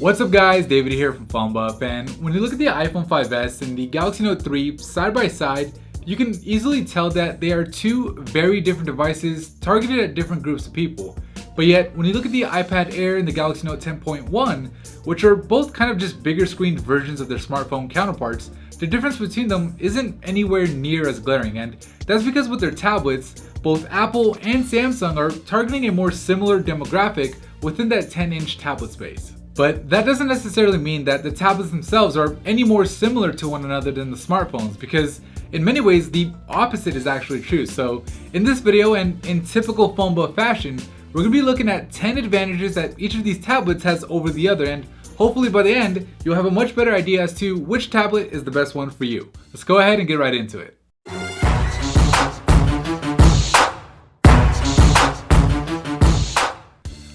What's up guys, David here from PhoneBuff, and when you look at the iPhone 5s and the Galaxy Note 3 side by side, you can easily tell that they are two very different devices targeted at different groups of people. But yet, when you look at the iPad Air and the Galaxy Note 10.1, which are both kind of just bigger screened versions of their smartphone counterparts, the difference between them isn't anywhere near as glaring, and that's because with their tablets, both Apple and Samsung are targeting a more similar demographic within that 10-inch tablet space. But that doesn't necessarily mean that the tablets themselves are any more similar to one another than the smartphones, because in many ways the opposite is actually true. So in this video, and in typical PhoneBuff fashion, we're going to be looking at 10 advantages that each of these tablets has over the other, and hopefully by the end you'll have a much better idea as to which tablet is the best one for you. Let's go ahead and get right into it.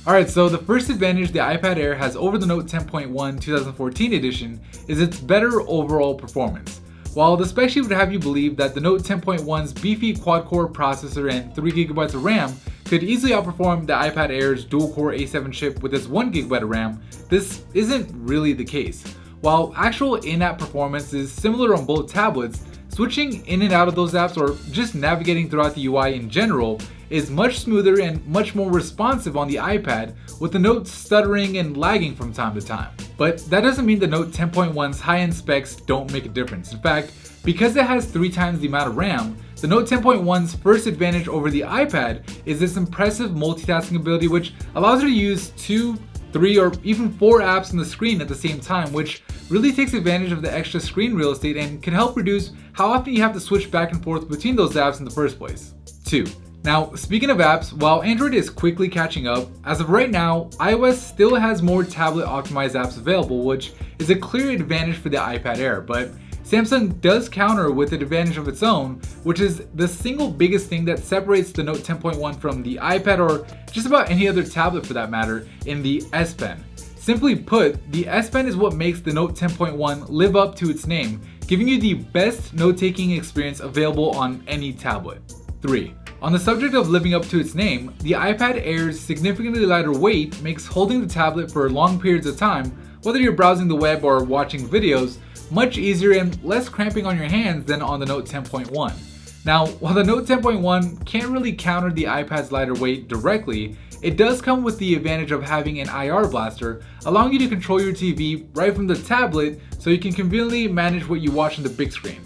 Alright, so the first advantage the iPad Air has over the Note 10.1 2014 edition is its better overall performance. While the spec sheet would have you believe that the Note 10.1's beefy quad-core processor and 3GB of RAM could easily outperform the iPad Air's dual-core A7 chip with its 1GB of RAM, this isn't really the case. While actual in-app performance is similar on both tablets, switching in and out of those apps or just navigating throughout the UI in general is much smoother and much more responsive on the iPad, with the Note stuttering and lagging from time to time. But that doesn't mean the Note 10.1's high-end specs don't make a difference. In fact, because it has 3 times the amount of RAM, the Note 10.1's first advantage over the iPad is its impressive multitasking ability, which allows you to use 2, 3, or even 4 apps on the screen at the same time, which really takes advantage of the extra screen real estate and can help reduce how often you have to switch back and forth between those apps in the first place. 2. Now, speaking of apps, while Android is quickly catching up, as of right now, iOS still has more tablet optimized apps available, which is a clear advantage for the iPad Air, but Samsung does counter with an advantage of its own, which is the single biggest thing that separates the Note 10.1 from the iPad or just about any other tablet for that matter, in the S Pen. Simply put, the S Pen is what makes the Note 10.1 live up to its name, giving you the best note-taking experience available on any tablet. 3. On the subject of living up to its name, the iPad Air's significantly lighter weight makes holding the tablet for long periods of time, whether you're browsing the web or watching videos, much easier and less cramping on your hands than on the Note 10.1. Now, while the Note 10.1 can't really counter the iPad's lighter weight directly, it does come with the advantage of having an IR blaster, allowing you to control your TV right from the tablet so you can conveniently manage what you watch on the big screen.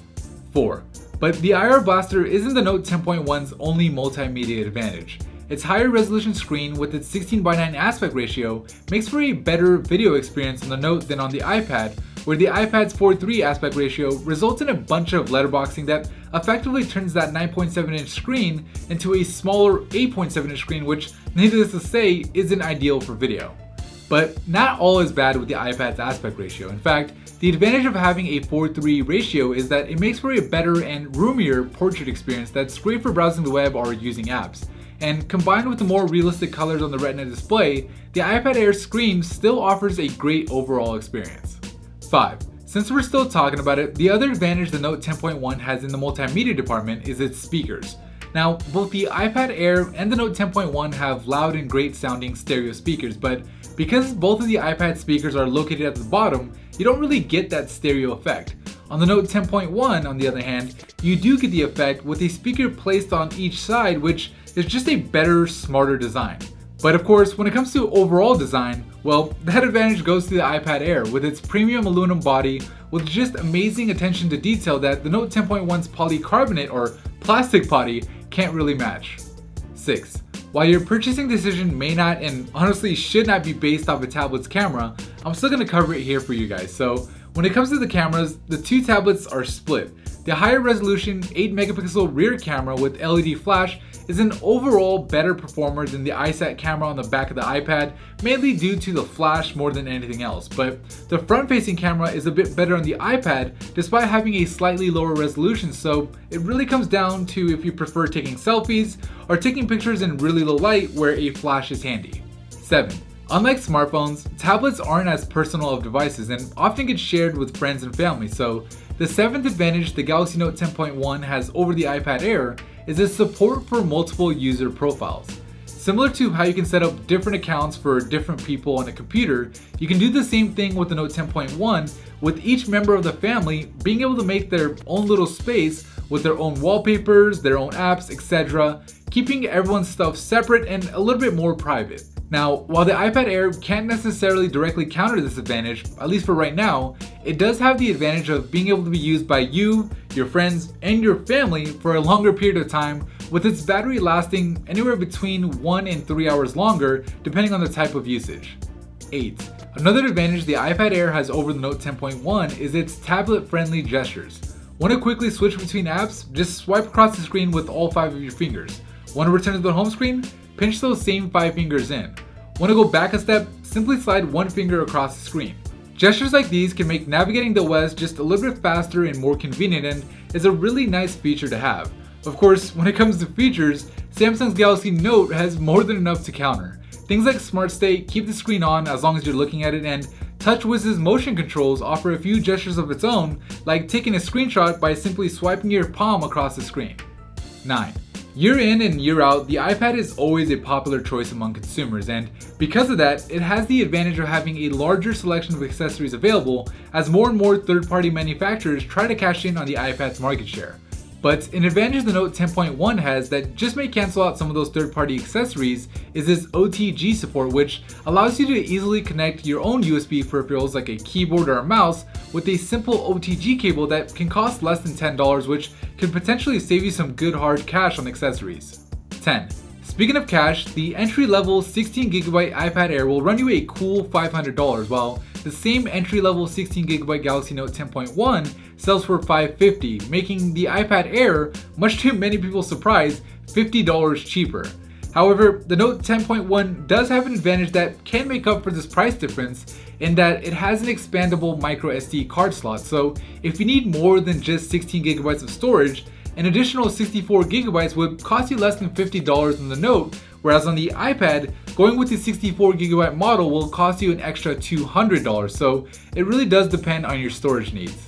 4. But the IR blaster isn't the Note 10.1's only multimedia advantage. Its higher resolution screen with its 16:9 aspect ratio makes for a better video experience on the Note than on the iPad, where the iPad's 4:3 aspect ratio results in a bunch of letterboxing that effectively turns that 9.7-inch screen into a smaller 8.7-inch screen, which, needless to say, isn't ideal for video. But not all is bad with the iPad's aspect ratio. In fact, the advantage of having a 4:3 ratio is that it makes for a better and roomier portrait experience that's great for browsing the web or using apps. And combined with the more realistic colors on the Retina display, the iPad Air screen still offers a great overall experience. 5. Since we're still talking about it, the other advantage the Note 10.1 has in the multimedia department is its speakers. Now, both the iPad Air and the Note 10.1 have loud and great sounding stereo speakers, but because both of the iPad speakers are located at the bottom, you don't really get that stereo effect. On the Note 10.1, on the other hand, you do get the effect with a speaker placed on each side, which is just a better, smarter design. But of course, when it comes to overall design, well, that advantage goes to the iPad Air with its premium aluminum body with just amazing attention to detail that the Note 10.1's polycarbonate or plastic body can't really match. 6. While your purchasing decision may not and honestly should not be based off a tablet's camera, I'm still going to cover it here for you guys. So when it comes to the cameras, the two tablets are split. The higher resolution 8-megapixel rear camera with LED flash is an overall better performer than the iSat camera on the back of the iPad, mainly due to the flash more than anything else. But the front-facing camera is a bit better on the iPad despite having a slightly lower resolution, so it really comes down to if you prefer taking selfies or taking pictures in really low light where a flash is handy. 7. Unlike smartphones, tablets aren't as personal of devices and often get shared with friends and family, so the 7th advantage the Galaxy Note 10.1 has over the iPad Air is its support for multiple user profiles. Similar to how you can set up different accounts for different people on a computer, you can do the same thing with the Note 10.1, with each member of the family being able to make their own little space with their own wallpapers, their own apps, etc., keeping everyone's stuff separate and a little bit more private. Now, while the iPad Air can't necessarily directly counter this advantage, at least for right now, it does have the advantage of being able to be used by you, your friends, and your family for a longer period of time, with its battery lasting anywhere between 1 and 3 hours longer, depending on the type of usage. 8. Another advantage the iPad Air has over the Note 10.1 is its tablet-friendly gestures. Want to quickly switch between apps? Just swipe across the screen with all 5 of your fingers. Want to return to the home screen? Pinch those same 5 fingers in. Want to go back a step? Simply slide 1 finger across the screen. Gestures like these can make navigating the OS just a little bit faster and more convenient, and is a really nice feature to have. Of course, when it comes to features, Samsung's Galaxy Note has more than enough to counter. Things like Smart Stay keep the screen on as long as you're looking at it, and TouchWiz's motion controls offer a few gestures of its own, like taking a screenshot by simply swiping your palm across the screen. 9. Year in and year out, the iPad is always a popular choice among consumers, and because of that, it has the advantage of having a larger selection of accessories available as more and more third-party manufacturers try to cash in on the iPad's market share. But an advantage the Note 10.1 has that just may cancel out some of those third-party accessories is its OTG support, which allows you to easily connect your own USB peripherals like a keyboard or a mouse with a simple OTG cable that can cost less than $10, which could potentially save you some good hard cash on accessories. 10. Speaking of cash, the entry-level 16GB iPad Air will run you a cool $500, while the same entry-level 16GB Galaxy Note 10.1 sells for $550, making the iPad Air, much to many people's surprise, $50 cheaper. However, the Note 10.1 does have an advantage that can make up for this price difference in that it has an expandable micro SD card slot, so if you need more than just 16GB of storage, an additional 64GB would cost you less than $50 on the Note, whereas on the iPad, going with the 64GB model will cost you an extra $200, so it really does depend on your storage needs.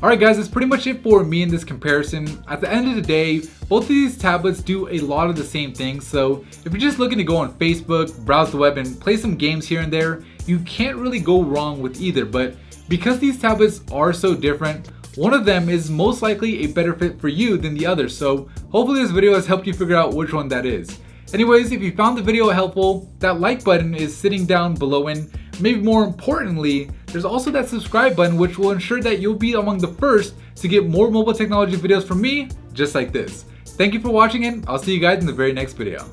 Alright guys, that's pretty much it for me in this comparison. At the end of the day, both of these tablets do a lot of the same things, so if you're just looking to go on Facebook, browse the web, and play some games here and there, you can't really go wrong with either. But because these tablets are so different, one of them is most likely a better fit for you than the other, so hopefully this video has helped you figure out which one that is. Anyways, if you found the video helpful, that like button is sitting down below, and maybe more importantly, there's also that subscribe button which will ensure that you'll be among the first to get more mobile technology videos from me just like this. Thank you for watching, and I'll see you guys in the very next video.